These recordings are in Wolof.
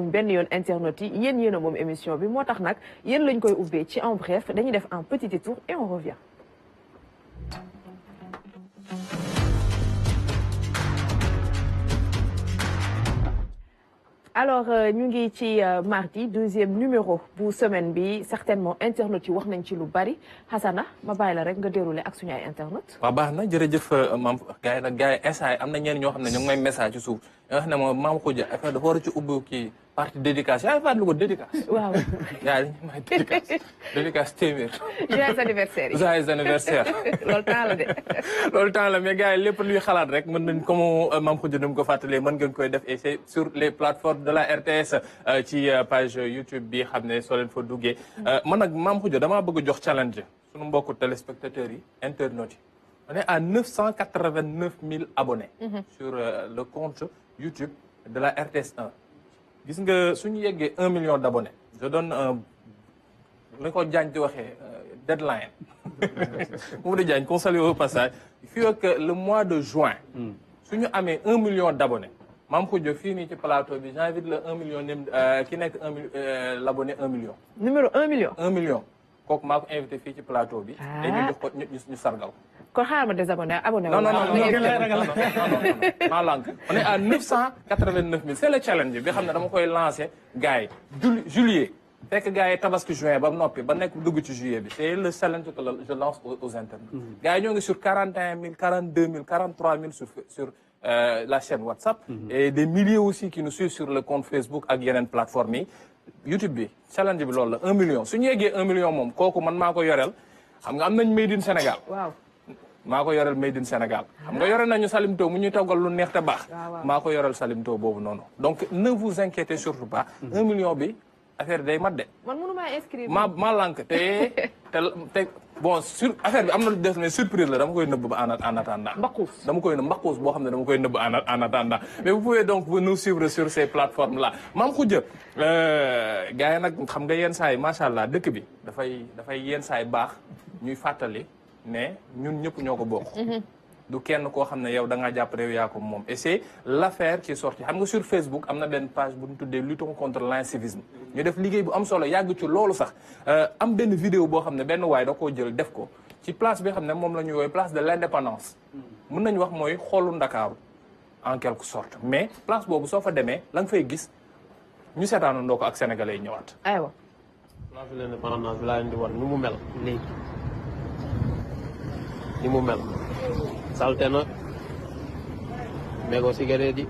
benn yoon internautes yi yéen a moom émission bi moo tax nag yéen lañ koy ubbee ci en bref dañuy def un petit détour et on revient. alors ñu ngi ci mardi deuxième numéro bu semaine bi certainement internautes yi wax nañ ci lu bari Hassana ma bàyyi la rek nga déroulé ak suñu ay internautes. waaw baax na jërëjëf maam gars yi nag gars yi instant am na ñenn ñoo xam ne ñu ngi may message ci suuf nga xam ne moom maam Khoudia affaire dafa war a ci ubbi kii partie dédicace yaa ngi fàttali ko dédicace. waaw gars yi may dédicace téeméer. joyeux anniversaire yi joyeux anniversaire. loolu temps la de. loolu temps la mais gars yi lépp luy xalaat rek mën nañ comme maam Khoudia ni mu ko fàttalee mën ngeen koy def et c'est sur les plateformes de la RTS ci page YouTube bi xam ne soo leen fa duggee. man nag maam Khoudia damaa bëgg jox challenge sunu mbokku téléspectateurs yi internautes yi. on est à 989 000 abonnés. sur le compte YouTube de la RTS 1. gis nga suñu yeggee 1 million d'abonnés. je donne li ko Diagne di waxee deadline. Mamadou Diagne qu'on salue au passage. il faut que le mois de juin. suñu amee 1 million d'abonnés. Mame Khoudia fii nii ci plateau bi j'invite le 1 million ki nekk l'abonné 1 million. numéro 1 million. 1 million kooku maa ko invité fii ci plateau bi. te ñu jox ko ñu sargal. kon xaaral ma désabonné abonné. non maa lànk on est à 989 000 c'est le challenge bi xam ne dama koy lancé gars yi juillet fekk gars yi tabaski juin ba noppi ba nekk dugg ci juillet bi c'est le challenge que je lance aux internautes. gars yi ñoo ngi sur 41 000 42 000 43 000 sur la chaîne WhatsApp. et des milliers aussi qui nous suivent sur le compte Facebook ak yeneen plateformes yi. YouTube bi challenge bi loolu la 1 million su ñu yeggee 1 million moom kooku man maa ko yoreel xam nga am nañ Made in Sénégal. waaw. maa ko yoreel Made in Sénégal xam nga yore nañu Salimto mu ñuy toggal lu neex te baax. maa ko yoreel Salimto boobu noonu. donc ne vous inquiétez surtout pas. 1 million bi affaire day mat de. man mënu maa inscrire. maa lànk te bon sur affaire bi am na lu des mais surprise la dama koy nëbb ba en attendant. mbaquus dama koy nëbb mbaquus boo xam ne dama koy nëbb en attendant mais vous pouvez donc nous suivre sur ces plateformes là Mame Khoudia gars yi nag xam nga yenn saa yi macha allah dëkk bi dafay yenn saa yi baax ñuy fàttali. ne ñun ñëpp ñoo ko bokk. du kenn koo xam ne yow da ngaa jàpp ne yow yaa ko moom et c'est l'affaire qui est sortie xam nga sur Facebook am na benn page bu ñu tuddee luttons contre l'incivisme ñu def liggéey bu am solo yàgg ci loolu sax am benn vidéo boo xam ne benn waay da koo jël def ko ci place bi xam ne moom la ñuy woowee place de l'indépendance. mën nañu wax mooy xoolu Ndakaaru en quelque sorte mais place boobu soo fa demee la nga fay gis ñu seetaanandoo ko ak sénégalais yi ñëwaat. aywa. place de l'indépendance bi laa leen di war ni mu mel léegi. ni mu mel salte na mégo cigarette yi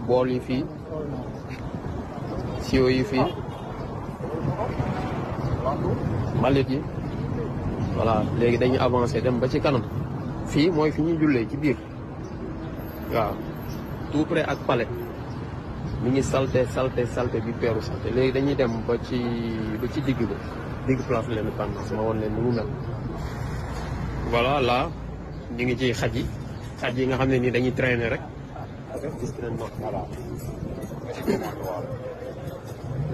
bool yi fii siyo yi fii mbalit yi voilà léegi dañuy avancer dem ba ci kanam fii mooy fi ñuy jullee ci biir waaw tout près ak palais mi ngi salte bi peeru salte léegi dañuy dem ba ci digg ba digg place de l'indépendance ma woon leen ni mu mel voilà là ñu ngi ci xaj yi nga xam ne nii dañuy traîner rek voilà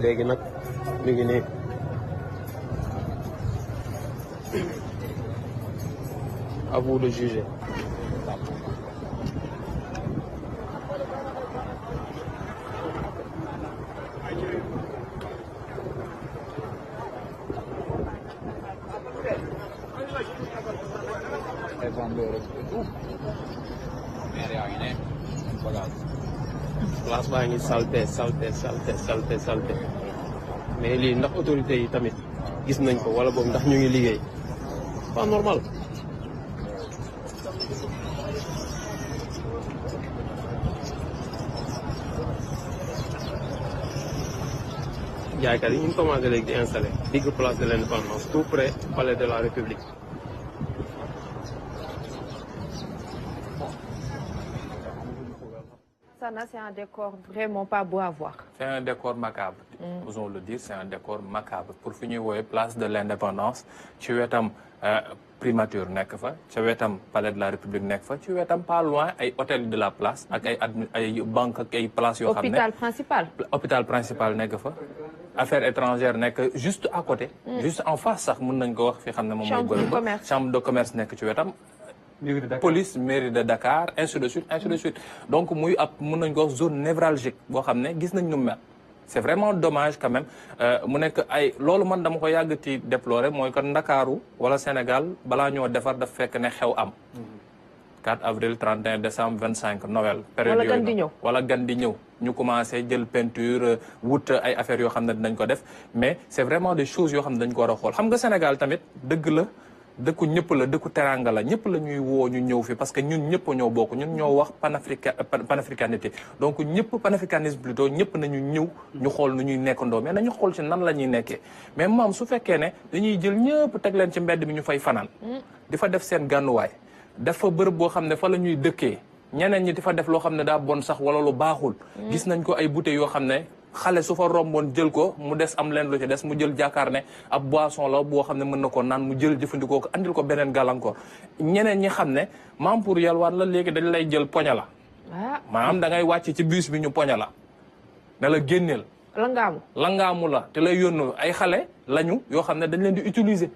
léegi nag ñu ngi nii à vous de juger. place baa ngi salte mais lii ndax autorités yi tamit gis nañ ko wala boobu ndax ñu ngi liggéey pas normal. jaaykat yi ñu ngi commencé léegi di installé digg place de l'indépendance tout près palais de la République. C'est un décor vraiment pas beau à voir. C'est un décor macabre. Osons le dire, c'est un décor macabre. Pour finir, vous voyez, place de l'indépendance, tu es primature nekk fa, tu es palais de la République nekk fa, tu es pas loin ay hôtel de la place ak ay banque ak ay place yoo xam ne. hôpital principal. hôpital principal nekk fa. affaires étrangères nekk juste à côté. juste en face sax mën nañ ko wax fi xam ne moom mooy. chambre de commerce chambre de commerce nekk ci wetam. police mairie de Dakar ainsi de suite ainsi de suite donc muy ab mën nañ ko wax zone névralgique boo xam ne gis nañ ñu mel c'est vraiment dommage quand même mu nekk ay loolu man dama ko yàgg ci déplorer mooy que Ndakaaru wala Sénégal balaa ñoo defar daf fekk ne xew am 4 avril 31 décembre 25 Noël période wala gan di ñëw wala gan di ñëw ñu commencé jël peinture wut ay affaires yoo xam ne dinañ ko def mais c'est vraiment des choses yoo xam ne dañ ko war a xool xam nga Sénégal tamit dëgg la dëkku ñëpp la dëkku teranga la ñëpp la ñuy woo ñu ñëw fi parce que ñun ñëpp ñoo bokk ñun ñoo wax panafricanité donc ñëpp panafricanisme plutôt ñëpp nañu ñëw ñu xool nu ñuy nekkandoo mais nañu xool ci nan la ñuy nekkee mais maam su fekkee ne dañuy jël ñëpp teg leen ci mbedd mi ñu fay fanaan di fa def seen gànnuwaay def fa bërëb boo xam ne fa la ñuy dëkkee ñeneen ñi di fa def loo xam ne daa bon sax wala lu baaxul gis nañ ko ay bouteilles yoo xam ne xale su fa romboon jël ko mu des am leen lu ci des mu jël jàkkaar ne ab boisson la boo xam ne mën na ko naan mu jël jëfandikoo ko andil ko beneen gàllankoor ñeneen ñi xam ne maam pour yalwaan la léegi dañ lay jël poña la maanaam da ngay wàcc ci bus bi ñu poña la ne la génneel langaamu la te lay yónnu ay xale lañu yoo xam ne dañ leen di utiliser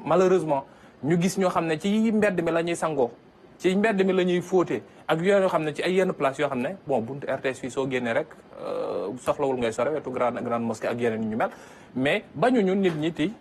malheureusement ñu gis ñoo xam ne ci mbedd mi la ñuy sangoo ci mbedd mi la ñuy fóotee ak yoo xam ne ci ay yenn place yoo xam ne bon buntu RTS fii soo génnee rek soxlawul ngay sore wetu grande mosquée ak yeneen ñu mel mais bañuñu nit ñi ti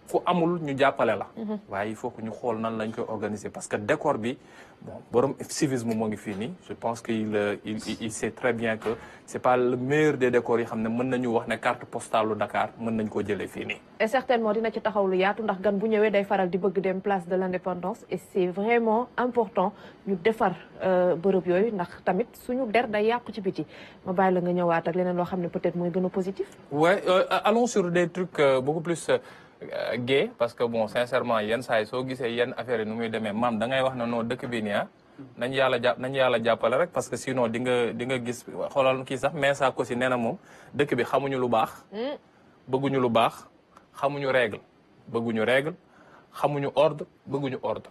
fu amul ñu jàppale la waaye il faut que ñu xool nan lañ koy organiser parce que décor bi bon borom civisme moo ngi fii nii je pense que il sait très bien que c'est pas le meilleur des décors yi xam ne mën nañu wax ne carte postale Dakar mën nañ koo jëlee fii nii et certainement dina ci taxaw lu yaatu ndax gan bu ñëwee day faral di bëgg dem place de l'indépendance et c'est vraiment important ñu defar bërëb yooyu ndax tamit suñu der day yàqu ci biti ma bàyyi la nga ñëwaat ak leneen loo xam ne peut-être mooy gën a positif ouais allons sur des trucs beaucoup plus gay parce que bon sincèrement yenn saa yi soo gisee yenn affaire yi nu muy demee maam da ngay wax ne non dëkk bi nii nañ yàlla jàppale rek parce que sinon di nga gis xoolal kii sax mais ça aussi nee na moom dëkk bi xamuñu lu baax bëgguñu lu baax xamuñu règle xamuñu ordre bëgguñu ordre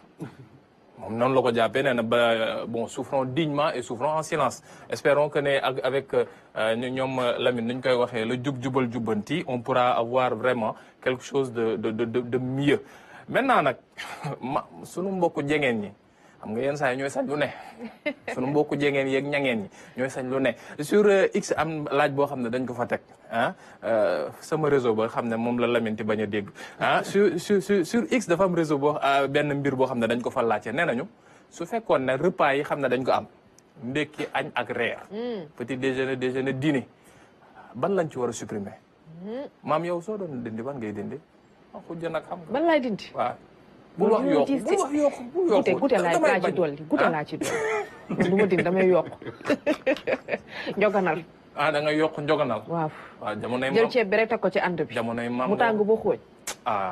moom noonu la ko jàppee nee na ba bon souffrons dignement et souffrons en silence espérons que ne avec ñoom Lamine ni ñu koy waxee la jubal jubbanti on pourra avoir vraiment quelque chose de mieux maintenant nag sunu mbokku jegeen ñi xam nga yenn saa yi ñooy sañ lu ne sunu mbokku jegeen yeeg ñangeen ñi ñooy sañ lu ne sur X am laaj boo xam ne dañ ko fa teg sama réseau ba xam ne moom la Lamine ti bañ a dégg sur X dafa am réseau boo benn mbir boo xam ne dañ ko fa laajte nee nañu su fekkoon ne repas yi xam ne dañ ko am ndekki añ ak reer petit déjeuner dîner ban lañ ci war a supprimer maam yow soo doon dindi ban ngay dindi xujja nag xam nga ban laay dindi waaw bul wax yokku gute laa ci dolli du ma dindi damay yokk njoganal da nga yokk njoganal waaw jamonoy jël ceeb bi rek teg ko ci ànd bi jamonoy maam mu tàng ba xóoj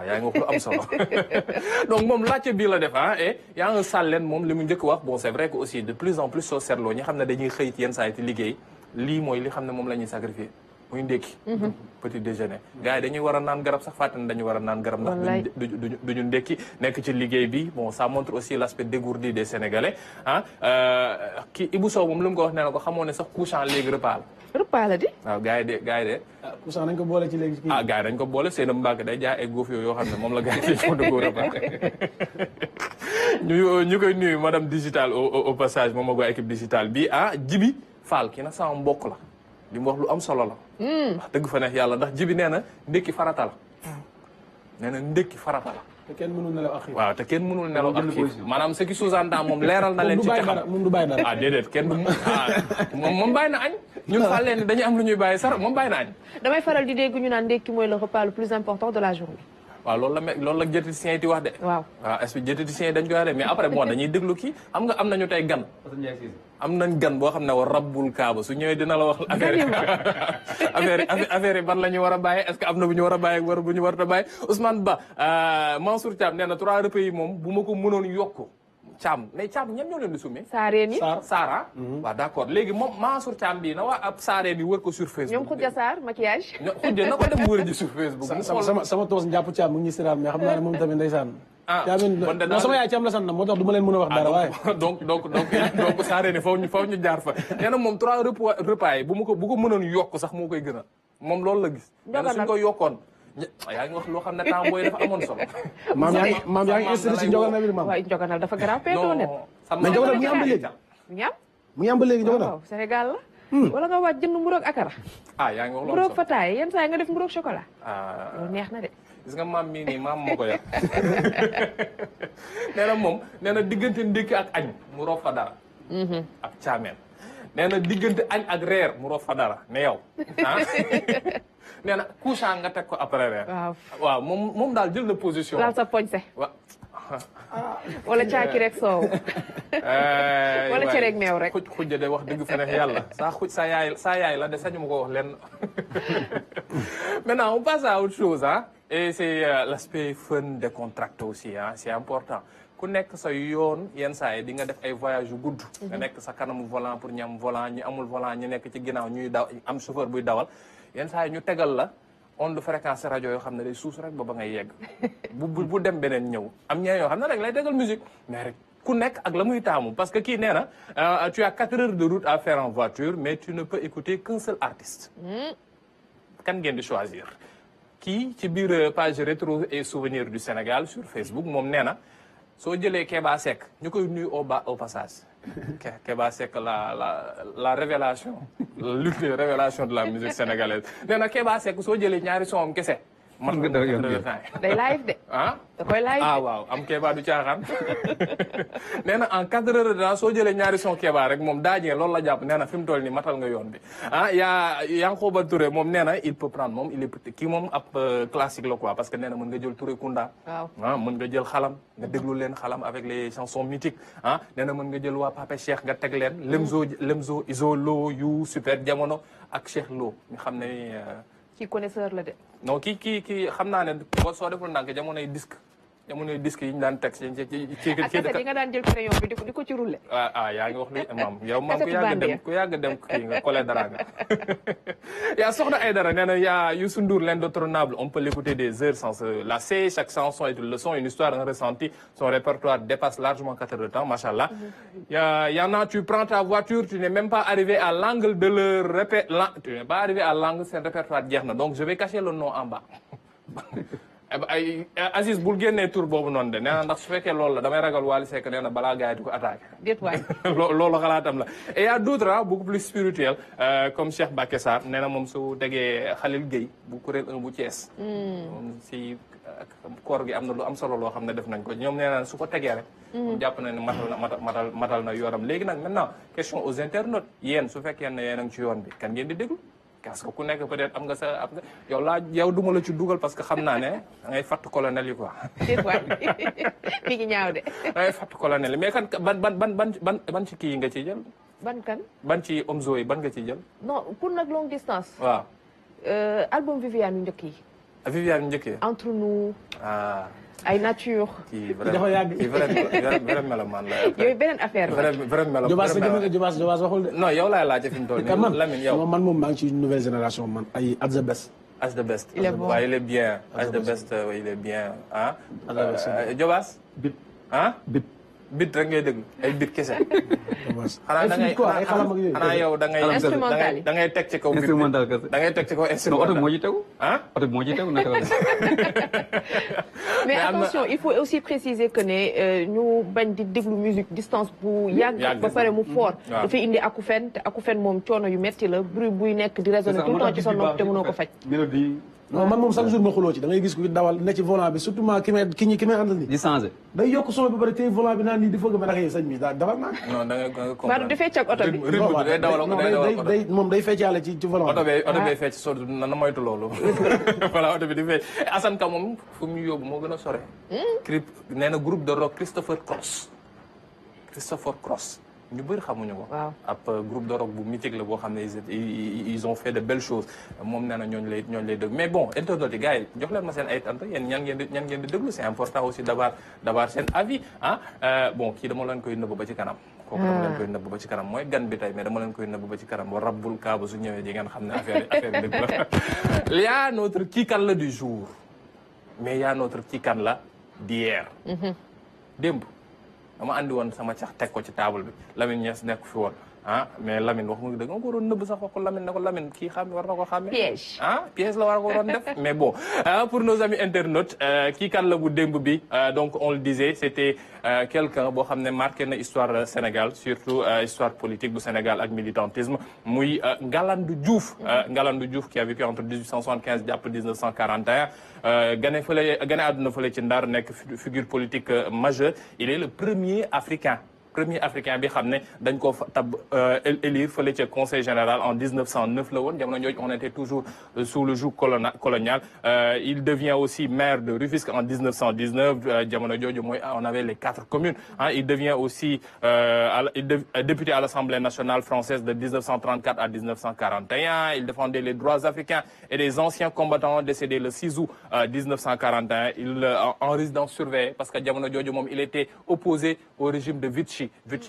yaa ngi wax lu am solo donc moom laajte bii la def et yaa nga sàlleen moom li mu njëkk wax bon c'est vrai que aussi de plus en plus soo seetloo ñi xam ne dañuy xëy yenn saa yi ci liggéey lii mooy li xam ne moom la ñuy sacrifier muy ndékki petit déjeuner gars yi dañuy war a naan garab sax fàtte ne dañuy war a naan garab ndax duñu ndékki nekk ci liggéey bi bon ça montre aussi l'aspect dégourdi des Sénégalais kii Ibou Sow moom lu mu ko wax nee na ko xamoo ne sax couchant léegi repas la di waaw gars yi de couchant nañ ko boole ci léegi gars yi dañ ko boole seen mbàgg day jaay ay góof yoo xam ne moom la gars yi dañ ko dëggoo repas ñu koy nuyu madame digital au passage moom ak waa équipe digitale bi Jibi Fall kii nag sama mbokk la li mu wax lu am solo la wax dëgg fa neex yàlla ndax Jibi nee na ndékki farata la nee na ndékki farata la te kenn mënul nelaw ak xiif waaw te kenn mënul nelaw ak xiif maanaam ce qui sous-entend moom leeral na leen ci xam moom du bàyyi dara déedéet kenn moom bàyyi na añ ñun fal leen dañuy am lu ñuy bàyyi sar moom bàyyi na añ damay faral di dégg ñu naan ndékki mooy le repas le plus important de la journée waaw loolu la diététiciens yi di wax de waaw est-ce que diététiciens yi dañ koy wax de mais après bon dañuy déglu kii xam nga am nañu tey gan am nañ gan boo xam ne war rabbul kaaba su ñëwee dina la wax affaire yi ban la ñu war a bàyyi est-ce que am na bu ñu war a bàyyi war bu ñu war a bàyyi Ousmane Ba Mansour Thiam nee na 3 repas yi moom bu ma ko mënoon yokk Thiam mais Thiam ñan ñoo leen di summi saareen yi Saara waaw d'accord léegi moom Mansour Thiam bii na waa ab saareen yi wër ko sur Facebook ñoom Khoudia Sarr maquillage Khoudia na ko dem wër ji sur Facebook sama toos njàpp Thiam mu ngi siraal mais xam naa ne moom tamit ndeysaan sama yaay Thiam la sant na moo tax du ma leen mën a wax dara waaye donc saareen yi faw ñu jaar fa nee na moom 3 repas yi bu ko mënoon yokk sax moo koy gën a moom loolu la gis nee na suñ ko yokkoon yaa ngi wax loo xam ne temps booy dafa amoon solo. maam yaa ngi insisté ci njoganal bi maam. waaye njoganal dafa garaaw peetoo net. mais njoganal mu ngi am ba léegi. mu ngi am ba léegi njoganal. waaw Sénégal la. wala nga waaj jënd mburoog akara. yaa ngi wax loolu mburoog fataay yenn saa yi nga def mburoog chocolat. loolu neex na de. gis nga maam mii nii maam moo ko yar. nee na moom nee na diggante ndékki ak añ mu roof fa dara. ak caameen. nee na diggante añ ak reer mu roof fa dara ne yow. nee na couchant nga teg ko après reer. waaw moom daal jël na position. laal sa poñse. wala caaki rek soow. wala cere ak meew rek. xujja de wax dëgg fa neex yàlla saa yaay la de sañu ma ko wax lenn. Maintenant on passe à autre chose et c'est l'aspect fun décontracté aussi c'est important. ku nekk sa yoon yenn saa yi di nga def ay voyage yu gudd. nga nekk sa kanamu volant pour ñu am volant ñu amul volant ñu nekk ci ginnaaw ñuy daw am chauffeur buy dawal yenn saa yi ñu tegal la onde fréquence rajo yoo xam ne day suus rek ba ngay yegg. bu dem beneen ñëw am ñeneen yoo xam ne rek lay tegal musique mais rek ku nekk ak la muy taamu parce que kii nee na tu as 4 heures de route à faire en voiture mais tu ne peux écouter qu'un seul artiste. kan ngeen di choisir. kii ci biir page rétro et souvenirs du Sénégal sur Facebook moom nee na. soo jëlee Keba Seck ñu koy nuyu au passage Keba Seck la révélation l'une des révélations de la musique sénégalaise nee na Keba Seck soo jëlee ñaari son am kese. man nga day live de. da koy live de. waaw am Keba du caaxaan. nee na en 4 heures de temps soo jëlee ñaari son Keba rek moom daajee loolu la jàpp nee na fi mu toll nii matal nga yoon bi Yankhoba Touré moom nee na il peut prendre moom il est kii moom ab classique la quoi parce que nee na mën nga jël Touré Kunda. waaw mën nga jël xalam nga déglu leen xalam avec les chansons mythiques nee na mën nga jël waa Pape Cheikh nga teg leen Lemzo Isolo yu Super Jamono ak Cheikh Lo ñu xam ne. kii connaisseur la de. non kii xam naa ne soo deful ndànk jamonoy disque yi ñu daan teg ci yi nga daan jël crayon bi di ko ci roulé. yaa ngi wax li maam yow maam ku yàgg dem kii nga collé dara nga. yaa Soxna Aïdara nee na yaa Youssou Ndour l'indétrônable on peut l'écouter des heures sans se lasser chaque chanson est une leçon une histoire un ressenti son répertoire dépasse largement 4 heures de temps machallah. y en a tu prends ta voiture tu n'es même pas arrivé à l'angle de leur tu n'es pas arrivé à l'angle seen répertoire jeex na donc je vais cacher le nom en bas. Aziz bul génnee tur boobu noonu de nee na ndax su fekkee loolu la damay ragal Wally Seck nee na balaa gars yi di ko attaqué. déet waay loolu xalaatam la et y a d'autres beaucoup plus spirituels comme Cheikh Mbacké Sarr nee na moom su tegee Khalil Gueye bu kuréel 1 bu Thiès. moom si koor gi am na lu am solo loo xam ne def nañ ko ñoom nee na su ko tegee rek. jàpp na ne matal na yoonam léegi nag maintenant question aux internautes yéen su fekkee ne yéen a ngi ci yoon bi kan ngeen di déglu. parce que ku nekk peut-être am nga yow duma la ci dugal parce que xam naa ne da ngay fatt colonel yi quoi. déet waay mi ngi ñaaw de. da ngay fatt colonel yi mais kan ban ci kii yi nga ciy jël. ban ci Omzo yi ban nga ciy jël. non pour nag longue distance. waaw. album Viviane yu njëkk yi. Viviane yu njëkk yi. entre nous. ay nature. kii vrai mélomane la. yooyu beneen affaire la. vrai mélomane. Jobaas waxul de. non yow laay laajte fi mu toll nii. Lamine yow man moom maa ngi ci nouvelle génération man ay At the Best. At the Best. il est bon waaw il est bien. At the Best il est bien Jobaas. bit rek ngay déglu ay bit kese. xanaa da ngay da ngay teg ci kaw. instrumental kese da ngay teg ci kaw instrumental. oto moo ci tegu. oto moo ci tegu naka la. mais attention il faut aussi préciser que ne ñu bañ di déglu musique distance bu yàgg ba pare mu fort. dafay indi acouphène te acouphène moom coono yu metti la bruit buy nekk di résonner tout le temps ci sa nopp te mënoo ko faj. mélodie. non man moom chaque jour ma xuloo ci da ngay gis ku dawal ne ci volant bi surtout ki may àndal ni di changé. day yokk son bi ba pare tey volant bi naan nii di fëgg ma naka sëñ bi dawal naa. non da nga comprendre. Badou dafay cag oto bi. day moom day feccaale ci volant bi. oto bi fecc so na moytu loolu. voilà oto bi di fecc Assane Ka moom fu mu yóbbu moo gën a sore. nee na groupe de rock Christopher Cross. ñu bëri xamuñu ko. waaw ab groupe de rock bu mythique la boo xam ne ils ont fait de belles choses moom nee na ñooñu lay déglu mais bon internautes yi gars yi jox leen ma seen ay tante yéen ñan ngeen di déglu c'est important aussi d'avoir seen avis bon kii dama leen koy nëbb ba ci kanam. kooku dama leen koy nëbb ba ci kanam mooy gan bi tey mais dama leen koy nëbb ba ci kanam wa rabbul kaaba su ñëwee di ngeen xam ne affaire dëgg la. y a notre kii kan la du jour mais y a notre kii kan la d'hier. démb. dama andi woon sama cax teg ko ci table bi Lamine Niass nekk fi woon ah mais Lamine wax nga dëgg nga ko waroon nëbb sax wax ko Lamine ne ko Lamine kii xam war na ko xàmme. piège piège la war ko waroon def mais bon pour nos amis internautes kii kan la bu démb bi donc on le disait c'était quelqu'un boo xam ne marqué na histoire Sénégal surtout histoire politique bu Sénégal ak militantisme muy Ngalandou Diouf. Ngalandou Diouf qui a vécu entre 1875 jàpp 1941 gane àdduna fële ci Ndar nekk figure politique majeure il est le premier africain bi xam ne dañ ko tab élire fële ca conseil général en 1909 la woon jamono jooju on était toujours sous le joug colonial il devient aussi maire de Rufisque en 1919 jamono jooju mooy on avait les 4 communes il devient aussi député à l'Assemblée nationale française de 1934 à 1941 il défendait les droits africains et des anciens combattants décédés le 6 août 1941 il en résidence surveillée parce que jamono jooju moom il était opposé au régime de Vichy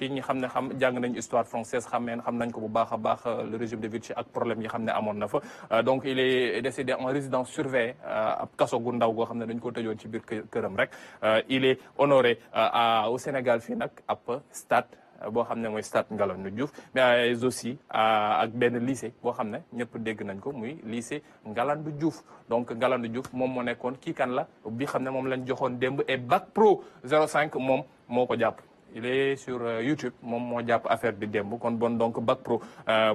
ñi xam ne jàng nañ histoire française xam nañ ko bu baax a baax le régime de Vichy ak problème yi xam ne amoon na fa donc il est décédé en résidence surveillée ab kaso gu ndaw goo xam ne dañ ko tëjoon ci biir këram rek il est honoré au Sénégal fii nag ab stade boo xam ne mooy stade Ngalandou Diouf mais aussi ak benn lycée boo xam ne ñëpp dégg nañ ko muy lycée Ngalandou Diouf donc Ngalandou Diouf moom moo nekkoon kii kan la bi xam ne moom lañ joxoon démb et Bac Pro 05 moom moo ko jàpp il est sur YouTube moom moo jàpp affaire bi démb kon bon donc Bac Pro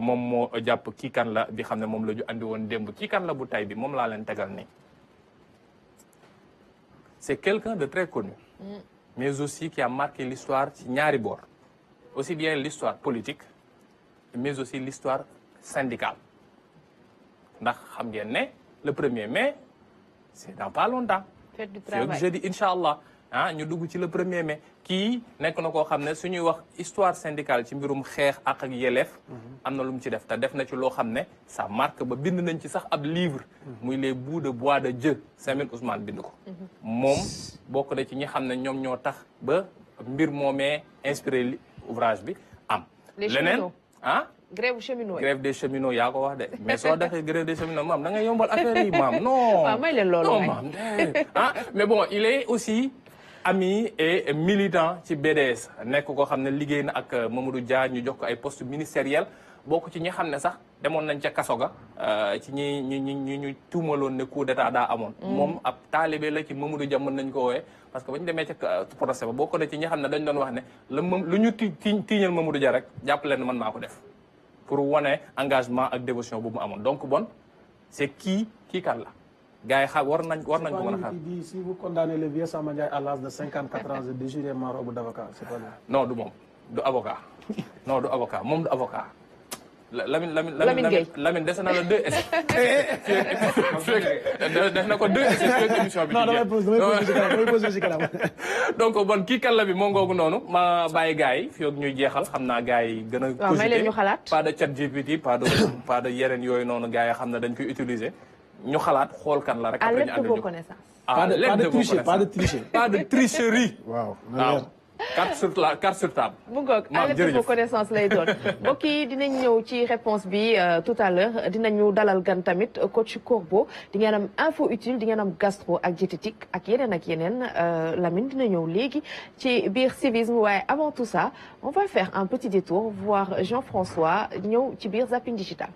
moom moo jàpp kii kan la bi xam ne moom la ñu andi woon démb kii kan la bu tay bi moom laa leen tegal nii c'est quelqu'un de très connu mais aussi qui a marqué l'histoire ci ñaari boor aussi bien l'histoire politique mais aussi l'histoire syndicale ndax xam ngeen ne le 1er mai c'est dans pas longtemps fête du travail jeudi inchallah ñu dugg ci le 1er mai kii nekk na koo xam ne suñuy wax histoire syndicale ci mbirum xeex ak yelleef am na lu mu ci def te def na ci loo xam ne ça marque ba bind nañ ci sax ab livre muy les bouts de bois de Dieu Samuel Ousmane bind ko moom bokk na ci ñi xam ne ñoom ñoo tax ba mbir moomee inspiré ouvrage bi am leneen grève cheminots grève des cheminots yaa ko wax de mais soo defee grève des cheminots maam da ngay yombal affaire yi maam non waaw may leen loolu non maam mais bon il est aussi ami et militant ci BDS nekk koo xam ne liggéey na ak Mamadou Dia ñu jox ko ay postes ministériels bokk ci ñi xam ne sax demoon nañ ca kaso ga ci ñu tuumaloon ne coup d'état daa amoon moom ab taalibe la ci Mamadou Dia mën nañ ko woowee parce que ba ñu demee ca procès ba bokk na ci ñi xam ne dañ doon wax ne lu ñu tiiñal Mamadou Dia rek jàpp leen man maa ko def pour wane engagement ak dévotion bu mu amoon donc bon c'est kii kan la gars yi war nañ ko mën a xam. Si vous condamnez le vieux Samba Ndiaye à l'âge de 54 ans, je déchirerai ma robe d'avocat, c'est pas lui. Non du moom du avocat non du avocat moom du avocat. Lamine Gueye Lamine dese na la 2 essais. def na ko 2 essais ci émission bi. non damay posé ci kanam. donc bon kii kan la bi moo ngoogu noonu ma bàyyi gars yi fii ak ñuy jeexal xam naa gars yi gën a. waaw may leen ñu xalaat pas de chat GPT pas de yeneen yooyu noonu gars yi xam ne dañ koy utiliser ñu xalaat xool kan la rek. à l'aide de vos connaissances. pas de tricher pas de tricherie. waaw. carte sur table. bu ngoog à l'aide de vos connaissances lay doon mbokk yi dinañ ñëw ci réponse bi tout à l'heure dinañu dalal gan tamit coach Corbeau di ngeen am info utile di ngeen am gastro ak diététique ak yeneen Lamine dina ñëw léegi ci biir civisme waaye avant tout ça on va faire un petit détour voir Jean-François ñëw ci biir Zapping Digital.